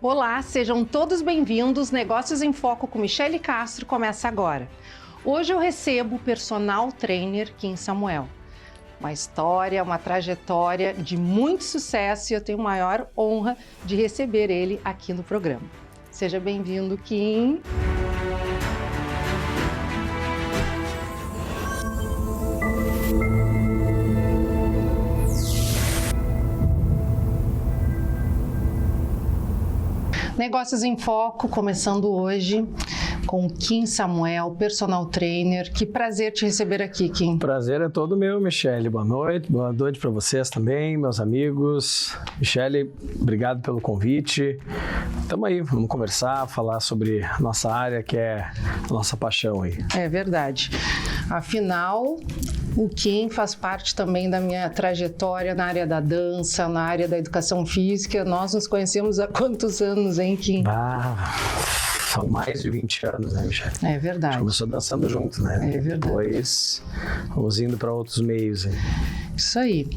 Olá, sejam todos bem-vindos. Negócios em Foco com Michele Castro começa agora. Hoje eu recebo o personal trainer Kim Samuel. Uma história, uma trajetória de muito sucesso e eu tenho a maior honra de receber ele aqui no programa. Seja bem-vindo, Kim. Negócios em Foco, começando hoje com o Kim Samuel, personal trainer. Que prazer te receber aqui, Kim. Prazer é todo meu, Michele. Boa noite para vocês também, meus amigos. Michele, obrigado pelo convite. Tamo aí, vamos conversar, falar sobre a nossa área, que é a nossa paixão aí. É verdade. Afinal, o Kim faz parte também da minha trajetória na área da dança, na área da educação física. Nós nos conhecemos há quantos anos, hein, Kim? São mais de 20 anos, né, Michele? É verdade. A gente começou dançando junto, né? É verdade. Depois, vamos indo para outros meios. Hein? Isso aí.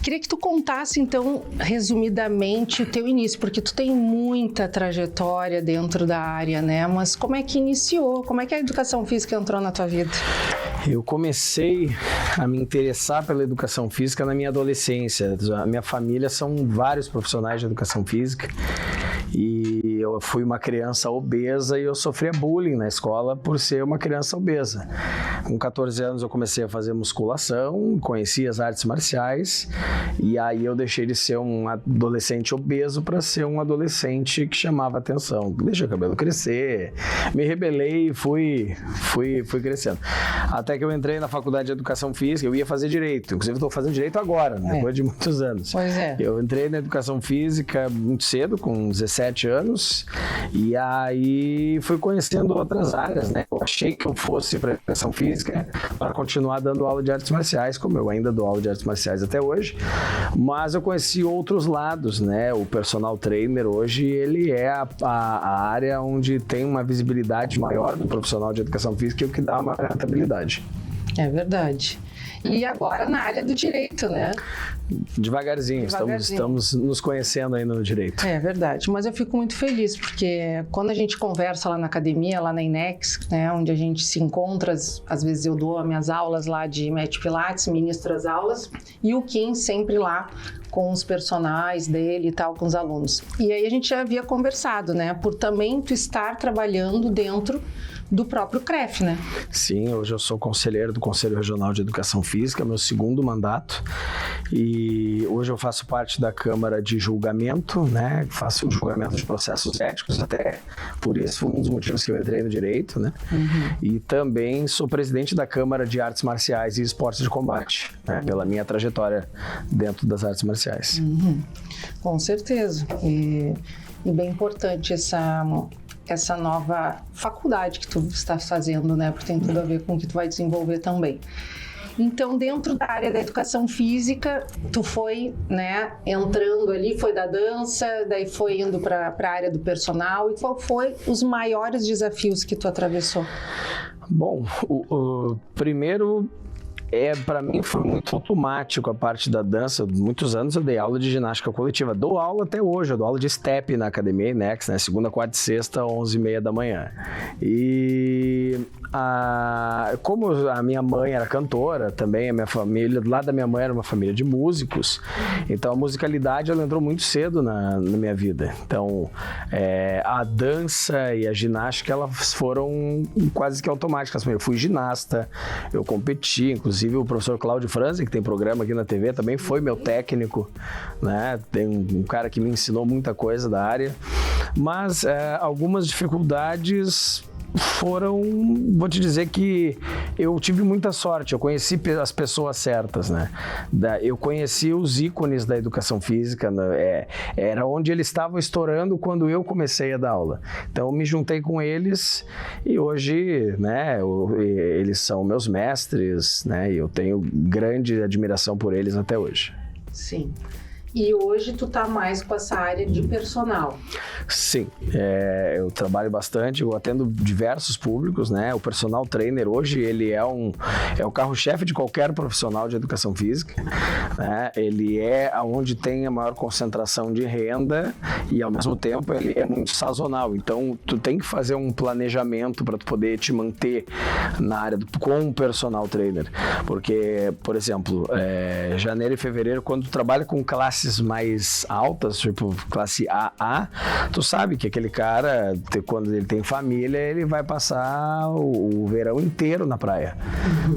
Queria que tu contasse, então, resumidamente o teu início, porque tu tem muita trajetória dentro da área, né? Mas como é que iniciou? Como é que a educação física entrou na tua vida? Eu comecei a me interessar pela educação física na minha adolescência. A minha família são vários profissionais de educação física e eu fui uma criança obesa e eu sofria bullying na escola por ser uma criança obesa. Com 14 anos eu comecei a fazer musculação, conheci as artes marciais e aí eu deixei de ser um adolescente obeso para ser um adolescente que chamava atenção. Deixei o cabelo crescer, me rebelei e fui crescendo. Até que eu entrei na faculdade de educação física, eu ia fazer direito, inclusive estou fazendo direito agora, depois de muitos anos. Pois é. Eu entrei na educação física muito cedo, com 17 anos, e aí fui conhecendo outras áreas, né? Eu achei que eu fosse para educação física para continuar dando aula de artes marciais, como eu ainda dou aula de artes marciais até hoje, mas eu conheci outros lados, né? O personal trainer hoje, ele é a área onde tem uma visibilidade maior do profissional de educação física e o que dá uma rentabilidade. É verdade. E agora na área do direito, né? Devagarzinho. Estamos nos conhecendo aí no direito. É verdade, mas eu fico muito feliz, porque quando a gente conversa lá na academia, lá na Inex, né, onde a gente se encontra, às vezes eu dou as minhas aulas lá de Match Pilates, ministro as aulas, e o Kim sempre lá com os personagens dele e tal, com os alunos. E aí a gente já havia conversado, né, por também tu estar trabalhando dentro do próprio CREF, né? Sim, hoje eu sou conselheiro do Conselho Regional de Educação Física, meu segundo mandato, e hoje eu faço parte da Câmara de Julgamento, né? Faço o julgamento de processos éticos, até por isso foi um dos motivos que eu entrei no direito, né? Uhum. E também sou presidente da Câmara de Artes Marciais e Esportes de Combate, né? Pela minha trajetória dentro das artes marciais. Uhum. Com certeza. E bem importante essa nova faculdade que tu está fazendo, né? Porque tem tudo a ver com o que tu vai desenvolver também. Então, dentro da área da educação física, tu foi, né, entrando ali, foi da dança, daí foi indo para a área do personal. E qual foi os maiores desafios que tu atravessou? Bom, o primeiro... para mim foi muito automático a parte da dança. Muitos anos eu dei aula de ginástica coletiva. Dou aula até hoje, eu dou aula de step na academia Inex, né? Segunda, quarta e sexta, 11h30 da manhã. E como a minha mãe era cantora, também a minha família, do lado da minha mãe era uma família de músicos, então a musicalidade ela entrou muito cedo na minha vida. Então a dança e a ginástica elas foram quase que automáticas. Eu fui ginasta, eu competi, inclusive o professor Cláudio Franzi, que tem programa aqui na TV, também foi meu técnico, né? Tem um cara que me ensinou muita coisa da área, mas algumas dificuldades foram, vou te dizer que eu tive muita sorte, eu conheci as pessoas certas, né? Eu conheci os ícones da educação física, né? Era onde eles estavam estourando quando eu comecei a dar aula. Então eu me juntei com eles e hoje, né, eles são meus mestres, né? E eu tenho grande admiração por eles até hoje. Sim. E hoje tu tá mais com essa área de personal. Sim, eu trabalho bastante, eu atendo diversos públicos, né? O personal trainer hoje, ele é o carro-chefe de qualquer profissional de educação física, né? Ele é onde tem a maior concentração de renda e, ao mesmo tempo, ele é muito sazonal. Então, tu tem que fazer um planejamento para tu poder te manter na área com um personal trainer. Porque, por exemplo, janeiro e fevereiro, quando tu trabalha com classes mais altas, tipo classe AA, tu sabe que aquele cara, quando ele tem família, ele vai passar o verão inteiro na praia,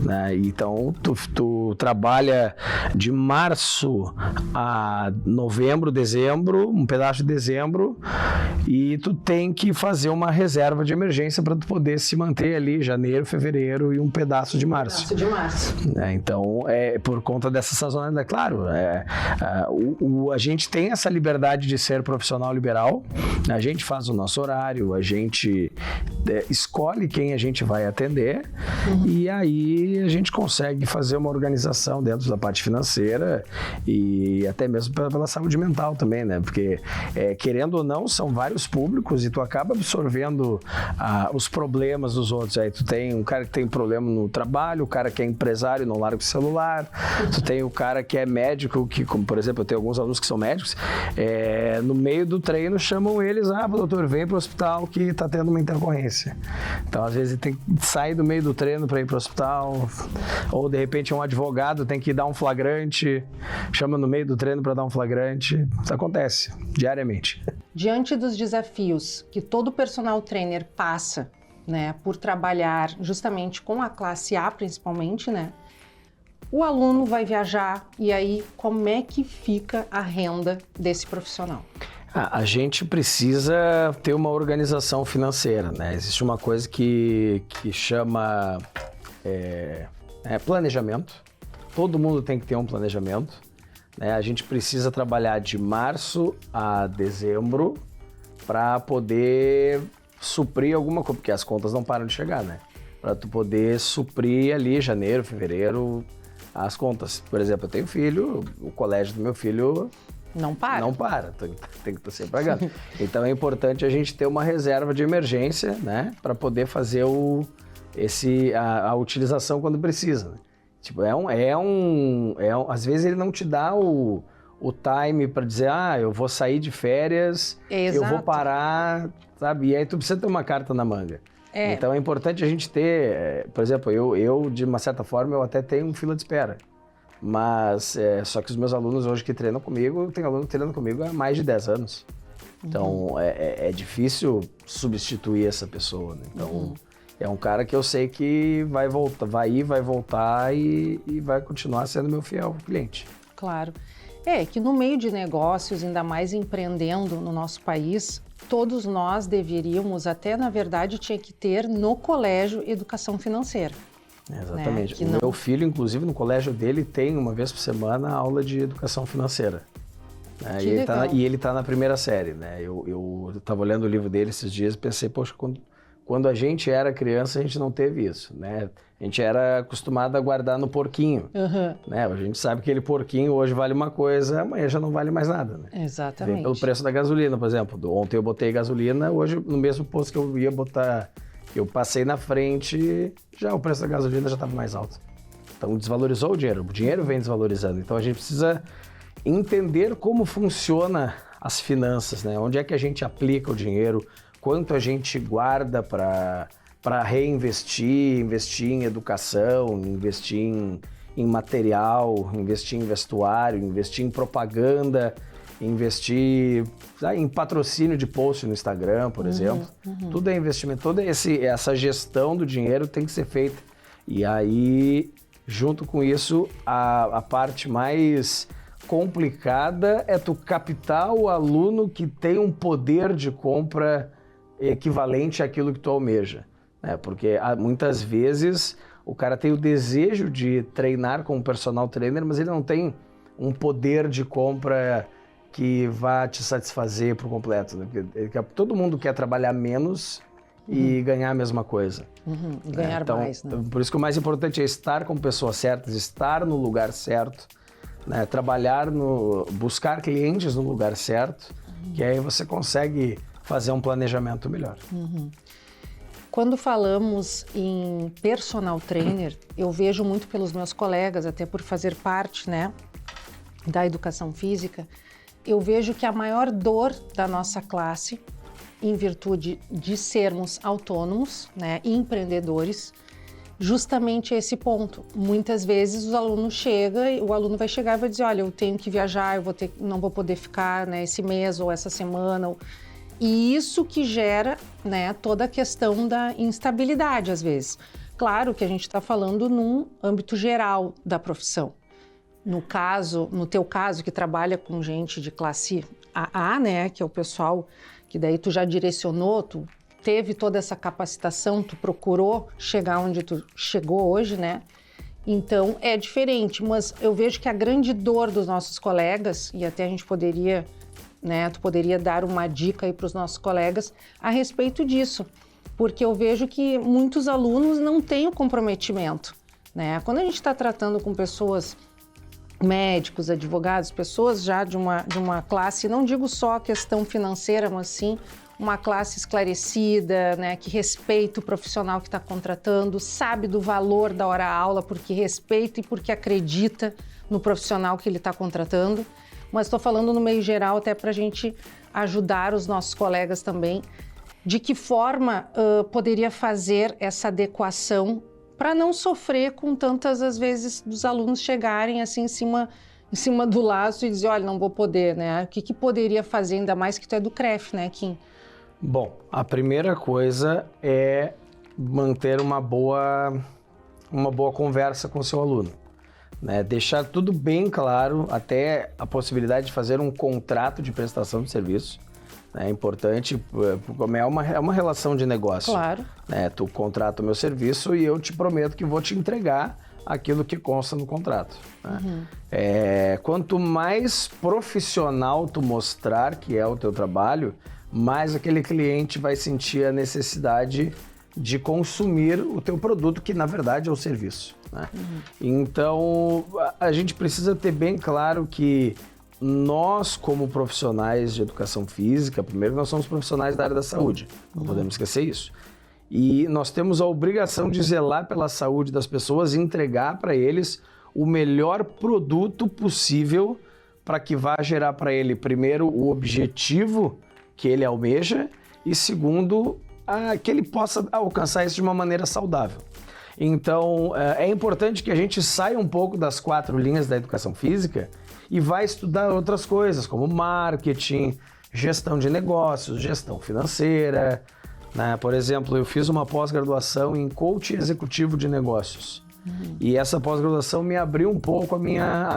né? Então, tu trabalha de março a novembro, dezembro, um pedaço de dezembro, e tu tem que fazer uma reserva de emergência para tu poder se manter ali janeiro, fevereiro e um pedaço de março. Então, por conta dessa sazonalidade, claro, a gente tem essa liberdade de ser profissional liberal, a gente faz o nosso horário, a gente escolhe quem a gente vai atender, e aí a gente consegue fazer uma organização dentro da parte financeira e até mesmo pela saúde mental também, né? Porque, querendo ou não, são vários públicos e tu acaba absorvendo os problemas dos outros. Aí tu tem um cara que tem problema no trabalho, o cara que é empresário não larga o celular, tu tem o cara que é médico, que, como por exemplo, eu tenho alguns alunos que são médicos, no meio do treino chamam eles, doutor, vem pro hospital que tá tendo uma intercorrência. Então, às vezes, ele tem que sair do meio do treino para ir pro hospital, ou de repente um advogado tem que dar um flagrante, chama no meio do treino para dar um flagrante. Isso acontece diariamente. Diante dos desafios que todo personal trainer passa, né, por trabalhar justamente com a classe A, principalmente, né? O aluno vai viajar e aí como é que fica a renda desse profissional? A gente precisa ter uma organização financeira, né? Existe uma coisa que chama planejamento. Todo mundo tem que ter um planejamento, né? A gente precisa trabalhar de março a dezembro para poder suprir alguma coisa, porque as contas não param de chegar, né? Para tu poder suprir ali janeiro, fevereiro, as contas. Por exemplo, eu tenho filho, o colégio do meu filho não para, tem que estar sempre pagando. Então é importante a gente ter uma reserva de emergência, né, para poder fazer a utilização quando precisa, né? Tipo, às vezes ele não te dá o time para dizer, eu vou sair de férias, eu vou parar, sabe? E aí tu precisa ter uma carta na manga. Então é importante a gente ter, por exemplo, eu de uma certa forma, eu até tenho um fila de espera. Mas, só que os meus alunos hoje que treinam comigo, tem aluno que treina comigo há mais de 10 anos. Então, é difícil substituir essa pessoa, né? Então, é um cara que eu sei que vai voltar e vai continuar sendo meu fiel cliente. Claro. Que no meio de negócios, ainda mais empreendendo no nosso país, todos nós deveríamos, até na verdade, tinha que ter no colégio educação financeira. Exatamente. Né? Meu filho, inclusive, no colégio dele, tem uma vez por semana aula de educação financeira. E ele está na primeira série, né? Eu estava olhando o livro dele esses dias e pensei, poxa, quando a gente era criança, a gente não teve isso, né? A gente era acostumado a guardar no porquinho, né? A gente sabe que aquele porquinho hoje vale uma coisa, amanhã já não vale mais nada, né? Exatamente. Vem pelo preço da gasolina, por exemplo. Ontem eu botei gasolina, hoje no mesmo posto que eu ia botar, eu passei na frente, já o preço da gasolina já estava mais alto. Então desvalorizou o dinheiro vem desvalorizando. Então a gente precisa entender como funciona as finanças, né? Onde é que a gente aplica o dinheiro, quanto a gente guarda para reinvestir, investir em educação, investir em material, investir em vestuário, investir em propaganda, investir em patrocínio de post no Instagram, por exemplo. Tudo é investimento, toda essa gestão do dinheiro tem que ser feita. E aí, junto com isso, a parte mais complicada é tu captar o aluno que tem um poder de compra equivalente àquilo que tu almeja, né? Porque muitas vezes o cara tem o desejo de treinar como personal trainer, mas ele não tem um poder de compra que vá te satisfazer por completo, né? Porque todo mundo quer trabalhar menos e ganhar a mesma coisa. Ganhar mais, né? Por isso que o mais importante é estar com pessoas certas, estar no lugar certo, né? Buscar clientes no lugar certo, que aí você consegue fazer um planejamento melhor. Quando falamos em personal trainer, eu vejo muito pelos meus colegas, até por fazer parte, né, da educação física, eu vejo que a maior dor da nossa classe, em virtude de sermos autônomos, né, e empreendedores, justamente esse ponto. Muitas vezes o aluno vai chegar e vai dizer, olha, eu tenho que viajar, não vou poder ficar, né, esse mês ou essa semana. E isso que gera, né, toda a questão da instabilidade, às vezes. Claro que a gente está falando num âmbito geral da profissão. No teu caso, que trabalha com gente de classe AA, né, que é o pessoal que daí tu já direcionou, tu teve toda essa capacitação, tu procurou chegar onde tu chegou hoje, né? Então é diferente, mas eu vejo que a grande dor dos nossos colegas, e até a gente poderia, né, tu poderia dar uma dica aí para os nossos colegas a respeito disso, porque eu vejo que muitos alunos não têm o comprometimento, né? Quando a gente está tratando com pessoas, médicos, advogados, pessoas já de uma classe, não digo só a questão financeira, mas sim uma classe esclarecida, né, que respeita o profissional que está contratando, sabe do valor da hora-aula porque respeita e porque acredita no profissional que ele está contratando. Mas estou falando no meio geral até para a gente ajudar os nossos colegas também. De que forma poderia fazer essa adequação para não sofrer com tantas, às vezes, dos alunos chegarem assim em cima do laço e dizer, olha, não vou poder, né? O que poderia fazer, ainda mais que tu é do CREF, né, Kim? Bom, a primeira coisa é manter uma boa conversa com o seu aluno, né? Deixar tudo bem claro, até a possibilidade de fazer um contrato de prestação de serviço. É importante, é uma relação de negócio. Claro. Né? Tu contrata o meu serviço e eu te prometo que vou te entregar aquilo que consta no contrato. Né? Quanto mais profissional tu mostrar que é o teu trabalho, mais aquele cliente vai sentir a necessidade de consumir o teu produto, que na verdade é o serviço. Né? Então, a gente precisa ter bem claro que nós, como profissionais de educação física, primeiro nós somos profissionais da área da saúde, não podemos esquecer isso. E nós temos a obrigação de zelar pela saúde das pessoas e entregar para eles o melhor produto possível para que vá gerar para ele, primeiro, o objetivo que ele almeja e, segundo, que ele possa alcançar isso de uma maneira saudável. Então, é importante que a gente saia um pouco das 4 linhas da educação física e vai estudar outras coisas, como marketing, gestão de negócios, gestão financeira. Né? Por exemplo, eu fiz uma pós-graduação em coaching executivo de negócios. E essa pós-graduação me abriu um pouco a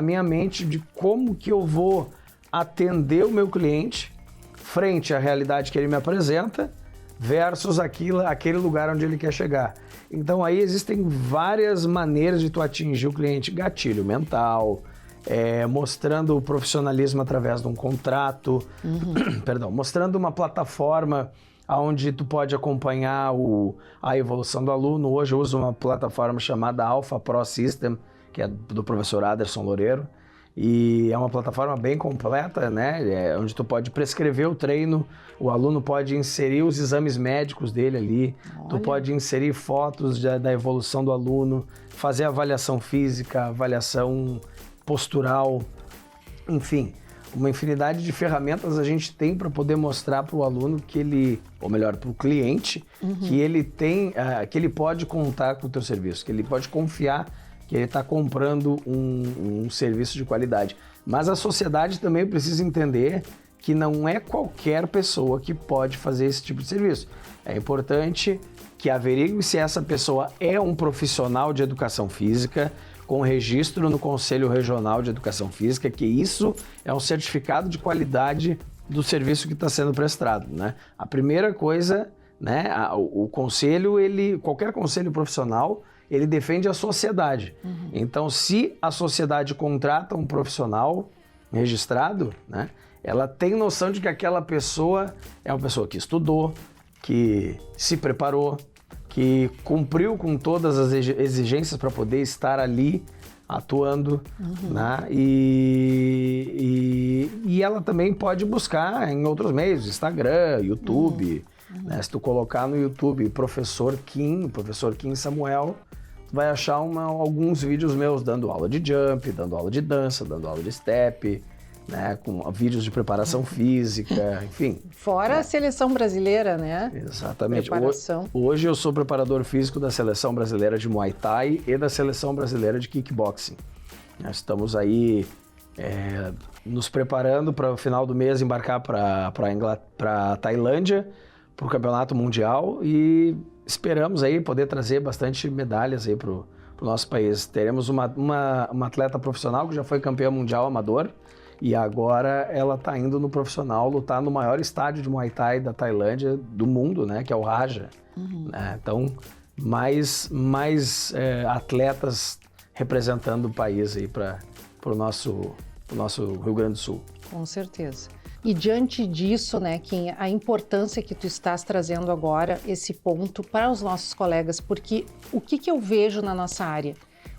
minha mente de como que eu vou atender o meu cliente frente à realidade que ele me apresenta versus aquele lugar onde ele quer chegar. Então aí existem várias maneiras de tu atingir o cliente. Gatilho mental, mostrando o profissionalismo através de um contrato, mostrando uma plataforma onde tu pode acompanhar a evolução do aluno. Hoje eu uso uma plataforma chamada Alpha Pro System, que é do professor Aderson Loureiro, e é uma plataforma bem completa, né? Onde tu pode prescrever o treino, o aluno pode inserir os exames médicos dele ali, tu pode inserir fotos da evolução do aluno, fazer avaliação física, avaliação postural, enfim, uma infinidade de ferramentas a gente tem para poder mostrar para o aluno que ele, ou melhor, para o cliente, que ele tem, que ele pode contar com o teu serviço, que ele pode confiar que ele está comprando um serviço de qualidade. Mas a sociedade também precisa entender que não é qualquer pessoa que pode fazer esse tipo de serviço. É importante que averigue se essa pessoa é um profissional de educação física, com registro no Conselho Regional de Educação Física, que isso é um certificado de qualidade do serviço que está sendo prestado. Né? A primeira coisa, né, o conselho, qualquer conselho profissional, ele defende a sociedade. Então, se a sociedade contrata um profissional registrado, né, ela tem noção de que aquela pessoa é uma pessoa que estudou, que se preparou, que cumpriu com todas as exigências para poder estar ali atuando, né? E ela também pode buscar em outros meios, Instagram, YouTube, né? Se tu colocar no YouTube Professor Kim Samuel, tu vai achar alguns vídeos meus dando aula de jump, dando aula de dança, dando aula de step, né? Com vídeos de preparação física, enfim. Fora a seleção brasileira, né? Exatamente. Preparação. Hoje eu sou preparador físico da Seleção Brasileira de Muay Thai e da Seleção Brasileira de Kickboxing. Nós estamos aí nos preparando para o final do mês embarcar para a Tailândia, para o Campeonato Mundial, e esperamos aí poder trazer bastante medalhas aí para o nosso país. Teremos uma atleta profissional que já foi campeã mundial amador, e agora ela está indo no profissional lutar no maior estádio de Muay Thai da Tailândia, do mundo, né, que é o Raja. Né? Então, mais atletas representando o país aí para o nosso Rio Grande do Sul. Com certeza. E diante disso, né, Kim, a importância que tu estás trazendo agora, esse ponto para os nossos colegas, porque o que eu vejo na nossa área?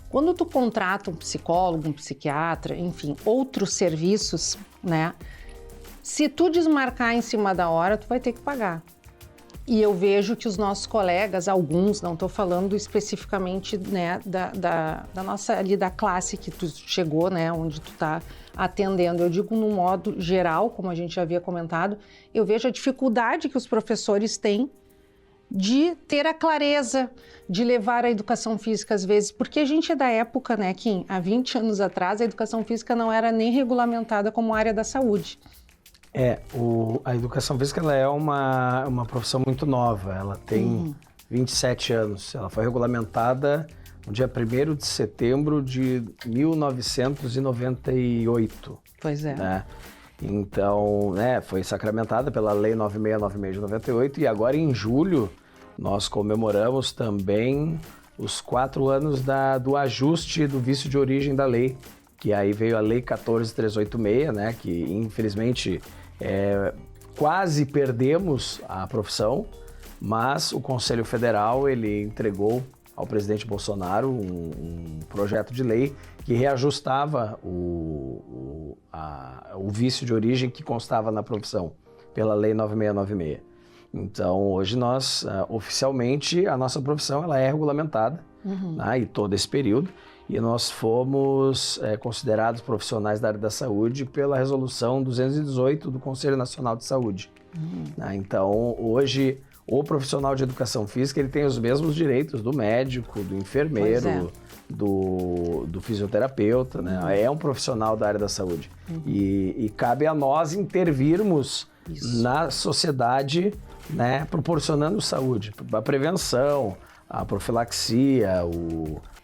Quando tu contrata um psicólogo, um psiquiatra, enfim, outros serviços, né? Se tu desmarcar em cima da hora, tu vai ter que pagar. E eu vejo que os nossos colegas, alguns, não estou falando especificamente, né, da nossa ali da classe que tu chegou, né, onde tu está atendendo. Eu digo no modo geral, como a gente já havia comentado, eu vejo a dificuldade que os professores têm de ter a clareza, de levar a educação física às vezes, porque a gente é da época, né, Kim, há 20 anos atrás, a educação física não era nem regulamentada como área da saúde. A educação física ela é uma profissão muito nova, ela tem 27 anos, ela foi regulamentada no dia 1º de setembro de 1998. Pois é. Né? Então, foi sacramentada pela Lei 9696 de 98, e agora em julho nós comemoramos também os 4 anos do ajuste do vício de origem da lei, que aí veio a Lei 14386, né, que infelizmente quase perdemos a profissão, mas o Conselho Federal ele entregou ao presidente Bolsonaro um projeto de lei que reajustava o vício de origem que constava na profissão pela Lei 9696. Então, hoje nós, oficialmente, a nossa profissão ela é regulamentada, né, e todo esse período, e nós fomos considerados profissionais da área da saúde pela Resolução 218 do Conselho Nacional de Saúde. Né? Então, hoje, o profissional de educação física ele tem os mesmos direitos do médico, do enfermeiro, do fisioterapeuta, né? É um profissional da área da saúde. E cabe a nós intervirmos na sociedade, né, proporcionando saúde, a prevenção, a profilaxia,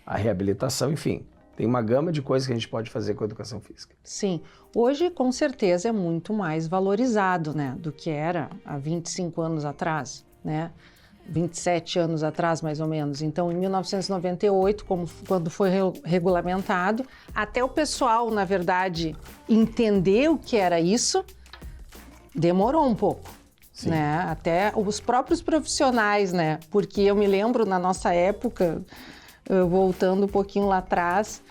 a reabilitação, enfim. Tem uma gama de coisas que a gente pode fazer com a educação física. Sim. Hoje, com certeza, é muito mais valorizado, né, do que era há 25 anos atrás, né? 27 anos atrás, mais ou menos. Então, em 1998, quando foi regulamentado, até o pessoal, na verdade, entender o que era isso, demorou um pouco. Né? Até os próprios profissionais, né? Porque eu me lembro, na nossa época, voltando um pouquinho lá atrás,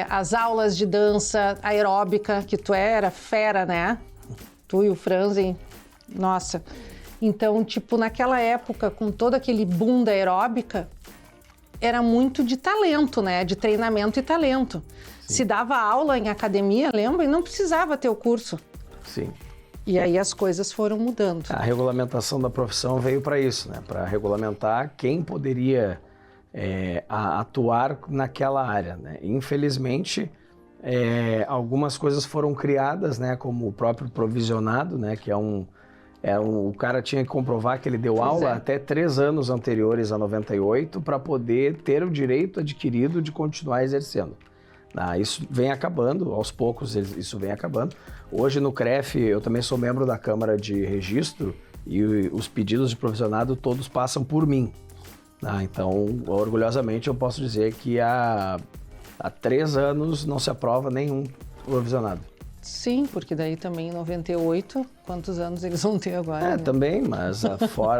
as aulas de dança aeróbica, que tu era fera, né? Tu e o Franzen, nossa. Então, tipo, naquela época, com todo aquele boom da aeróbica, era muito de talento, né? De treinamento e talento. Sim. Se dava aula em academia, lembra? E não precisava ter o curso. Sim. E aí as coisas foram mudando. A regulamentação da profissão veio para isso, né? Para regulamentar quem poderia atuar naquela área, né? Infelizmente, algumas coisas foram criadas, né? Como o próprio provisionado, né? Que o cara tinha que comprovar que ele deu aula até 3 anos anteriores a 98 para poder ter o direito adquirido de continuar exercendo. Isso vem acabando, aos poucos isso vem acabando. Hoje no CREF eu também sou membro da Câmara de Registro e os pedidos de provisionado todos passam por mim. Então, orgulhosamente eu posso dizer que há 3 anos não se aprova nenhum provisionado. Sim, porque daí também em 98, quantos anos eles vão ter agora? Né? Também, mas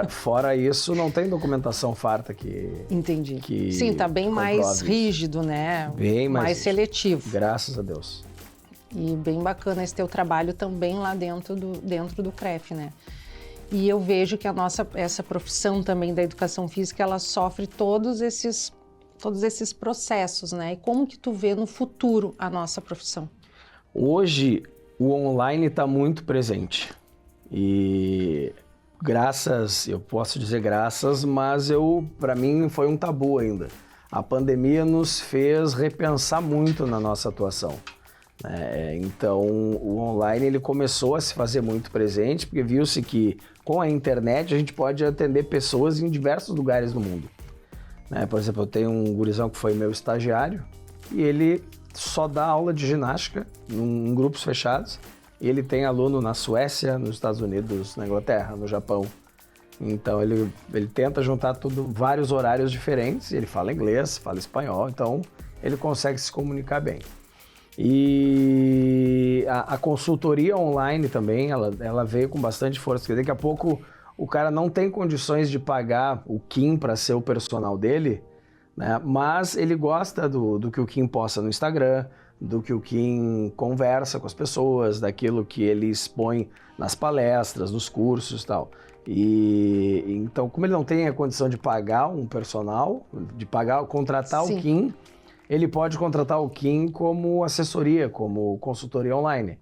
fora isso, não tem documentação farta que... Entendi. Que sim, tá bem mais rígido, né? Bem mais seletivo. Graças a Deus. E bem bacana esse teu trabalho também lá dentro do CREF, né? E eu vejo que essa profissão também da educação física, ela sofre todos esses processos, né? E como que tu vê no futuro a nossa profissão? Hoje, o online está muito presente e eu posso dizer graças, mas para mim foi um tabu ainda. A pandemia nos fez repensar muito na nossa atuação. Então, o online ele começou a se fazer muito presente, porque viu-se que com a internet a gente pode atender pessoas em diversos lugares do mundo. Por exemplo, eu tenho um gurizão que foi meu estagiário e ele só dá aula de ginástica em grupos fechados. E ele tem aluno na Suécia, nos Estados Unidos, na Inglaterra, no Japão. Então ele tenta juntar vários horários diferentes. Ele fala inglês, fala espanhol, então ele consegue se comunicar bem. E a consultoria online também, ela veio com bastante força, porque daqui a pouco o cara não tem condições de pagar o Kim para ser o personal dele, né? Mas ele gosta do que o Kim posta no Instagram, do que o Kim conversa com as pessoas, daquilo que ele expõe nas palestras, nos cursos e tal. E então, como ele não tem a condição de pagar um personal, contratar Sim. o Kim, ele pode contratar o Kim como assessoria, como consultoria online.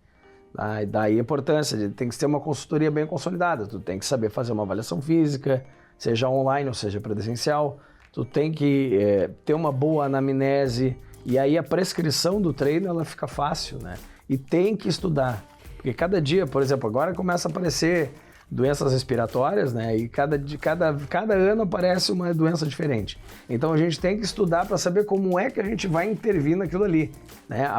Daí a importância, tem que ter uma consultoria bem consolidada, tu tem que saber fazer uma avaliação física, seja online ou seja presencial, tu tem que ter uma boa anamnese, e aí a prescrição do treino ela fica fácil, né? E tem que estudar, porque cada dia, por exemplo, agora começa a aparecer doenças respiratórias, né? E cada ano aparece uma doença diferente. Então a gente tem que estudar para saber como é que a gente vai intervir naquilo ali, né?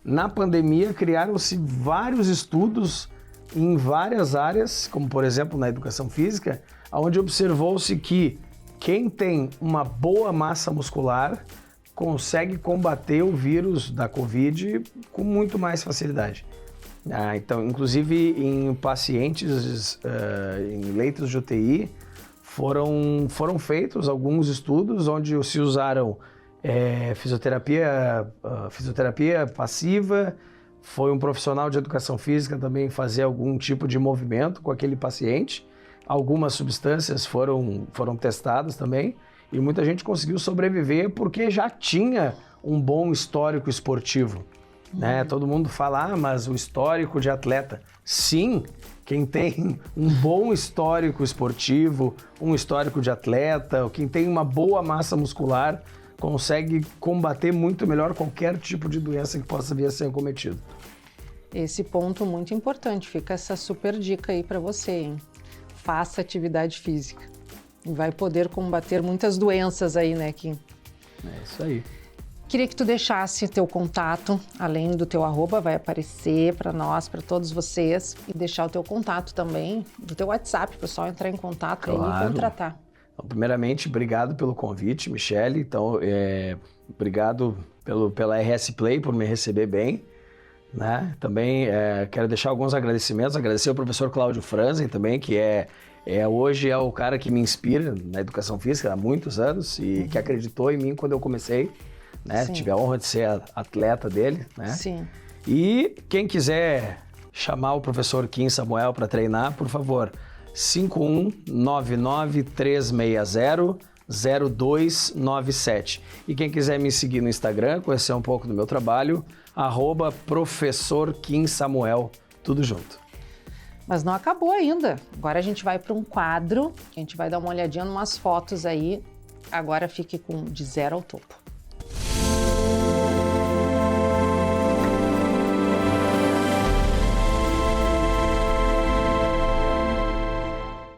Na pandemia criaram-se vários estudos em várias áreas, como por exemplo na educação física, onde observou-se que quem tem uma boa massa muscular consegue combater o vírus da Covid com muito mais facilidade. Então, inclusive em pacientes em leitos de UTI, foram feitos alguns estudos onde se usaram fisioterapia passiva, foi um profissional de educação física também fazer algum tipo de movimento com aquele paciente, algumas substâncias foram testadas também, e muita gente conseguiu sobreviver porque já tinha um bom histórico esportivo. Né? Todo mundo fala, mas o histórico de atleta. Sim, quem tem um bom histórico esportivo, um histórico de atleta, quem tem uma boa massa muscular, consegue combater muito melhor qualquer tipo de doença que possa vir a ser acometido. Esse ponto muito importante, fica essa super dica aí para você, hein? Faça atividade física. Vai poder combater muitas doenças aí, né, Kim? É isso aí. Queria que tu deixasse teu contato, além do teu arroba, vai aparecer para nós, para todos vocês, e deixar o teu contato também, do teu WhatsApp, o pessoal entrar em contato aí e contratar. Então, primeiramente, obrigado pelo convite, Michele. Então, obrigado pela RS Play, por me receber bem. Né? Também quero deixar alguns agradecimentos, agradecer ao professor Cláudio Franzen também, que hoje é o cara que me inspira na educação física há muitos anos e que acreditou em mim quando eu comecei. Né? Tive a honra de ser atleta dele, né? Sim. E quem quiser chamar o professor Kim Samuel para treinar, por favor, 5199-360-0297. E quem quiser me seguir no Instagram, conhecer um pouco do meu trabalho, @professor Kim Samuel, tudo junto. Mas não acabou ainda. Agora a gente vai para um quadro, que a gente vai dar uma olhadinha em umas fotos aí. Agora fique com de 0 ao topo.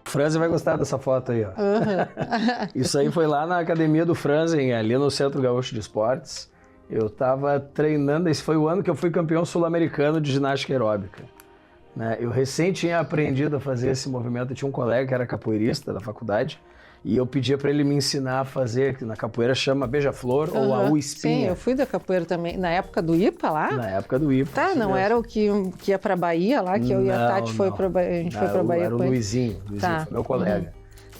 Franzen vai gostar dessa foto aí, ó. Isso aí foi lá na academia do Franzen, ali no Centro Gaúcho de Esportes. Eu tava treinando, esse foi o ano que eu fui campeão sul-americano de ginástica aeróbica. Né? Eu recém tinha aprendido a fazer esse movimento, eu tinha um colega que era capoeirista da faculdade, E eu pedia para ele me ensinar a fazer, que na capoeira chama beija-flor ou a U-espinha. Sim, eu fui da capoeira também. Na época do IPA lá? Na época do IPA. Tá, não era o que ia pra Bahia lá, que eu e a Tati foi pra Bahia. A gente foi pra Bahia era com o ele. Luizinho, foi meu colega.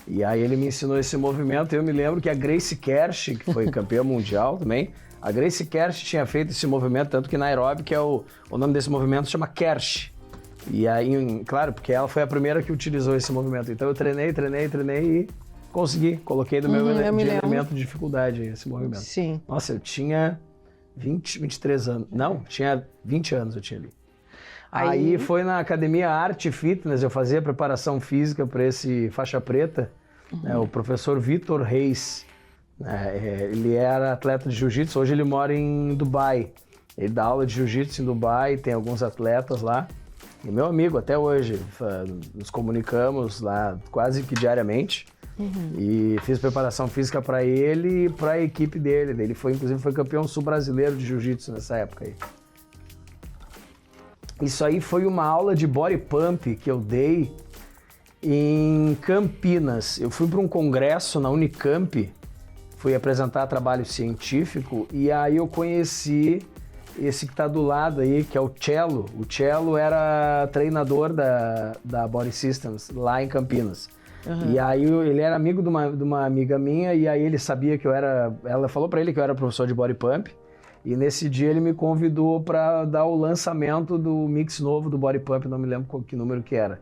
E aí ele me ensinou esse movimento. Eu me lembro que a Grace Kersh, que foi campeã mundial também, a Grace Kersh tinha feito esse movimento, tanto que na aeróbica que é o nome desse movimento chama Kersh. E aí, claro, porque ela foi a primeira que utilizou esse movimento. Então eu treinei e consegui. Coloquei no meu elemento de dificuldade esse movimento. Sim. Nossa, eu tinha 23 anos. Não, tinha 20 anos eu tinha ali. Aí foi na Academia Arte e Fitness, eu fazia preparação física para esse faixa preta, né, o professor Vitor Reis. Ele era atleta de jiu-jitsu, hoje ele mora em Dubai. Ele dá aula de jiu-jitsu em Dubai, tem alguns atletas lá. E meu amigo até hoje, nos comunicamos lá quase que diariamente. E fiz preparação física para ele e para a equipe dele. Ele inclusive foi campeão sul-brasileiro de jiu-jitsu nessa época aí. Isso aí foi uma aula de body pump que eu dei em Campinas. Eu fui para um congresso na Unicamp, fui apresentar trabalho científico e aí eu conheci esse que está do lado aí, que é o Cello. O Cello era treinador da Body Systems lá em Campinas. E aí ele era amigo de uma amiga minha e aí ele sabia que ela falou para ele que eu era professor de body pump. E nesse dia ele me convidou para dar o lançamento do mix novo do Body Pump, não me lembro que número que era.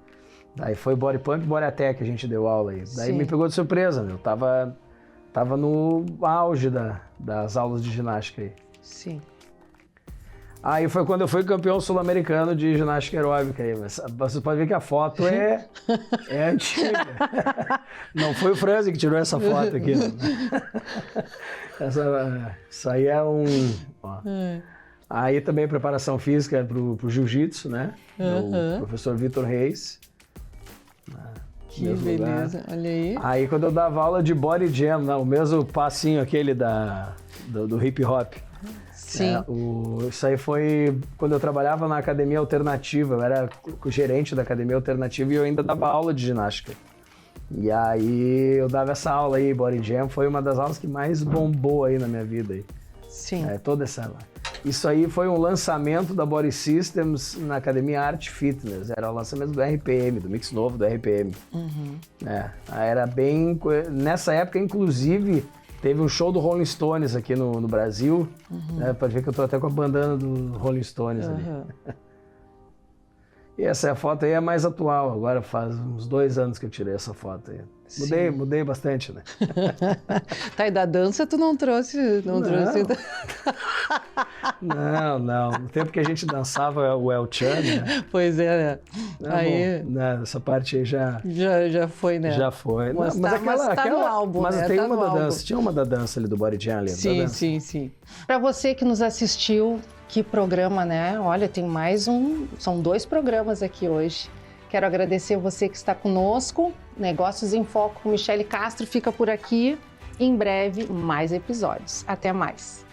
Daí foi Body Pump e Body Attack que a gente deu aula aí. Daí me pegou de surpresa, meu. Tava no auge das aulas de ginástica aí. Sim. Aí foi quando eu fui campeão sul-americano de ginástica aeróbica aí. Mas você pode ver que a foto é antiga. Não foi o Franzi que tirou essa foto aqui. Isso aí é um... Ó. Aí também preparação física pro jiu-jitsu, né? Do professor Vitor Reis. Que beleza, olha aí. Aí quando eu dava aula de body jam, o mesmo passinho aquele do hip hop. Sim. Isso aí foi quando eu trabalhava na academia alternativa, eu era o gerente da academia alternativa e eu ainda dava aula de ginástica. E aí eu dava essa aula aí, Body Jam, foi uma das aulas que mais bombou aí na minha vida. Aí. Sim. Toda essa... Isso aí foi um lançamento da Body Systems na Academia Arte Fitness, era o lançamento do RPM, do mix novo do RPM. Era bem... Nessa época, inclusive... Teve um show do Rolling Stones aqui no Brasil. Pode ver que eu tô até com a bandana do Rolling Stones ali. E essa foto aí é mais atual. Agora faz uns 2 anos que eu tirei essa foto aí. Mudei bastante, né? Tá, e da dança tu não trouxe... Não. No tempo que a gente dançava o El Chan, né? Pois é, né? Aí... Essa parte aí já foi, né? Já foi. Mas tá no álbum, mas né? tem tá uma no da álbum. dança. Tinha uma da dança ali do Body Jam ali. Sim. Pra você que nos assistiu, que programa, né? Olha, tem são 2 programas aqui hoje. Quero agradecer você que está conosco. Negócios em Foco com Michele Castro fica por aqui. Em breve, mais episódios. Até mais.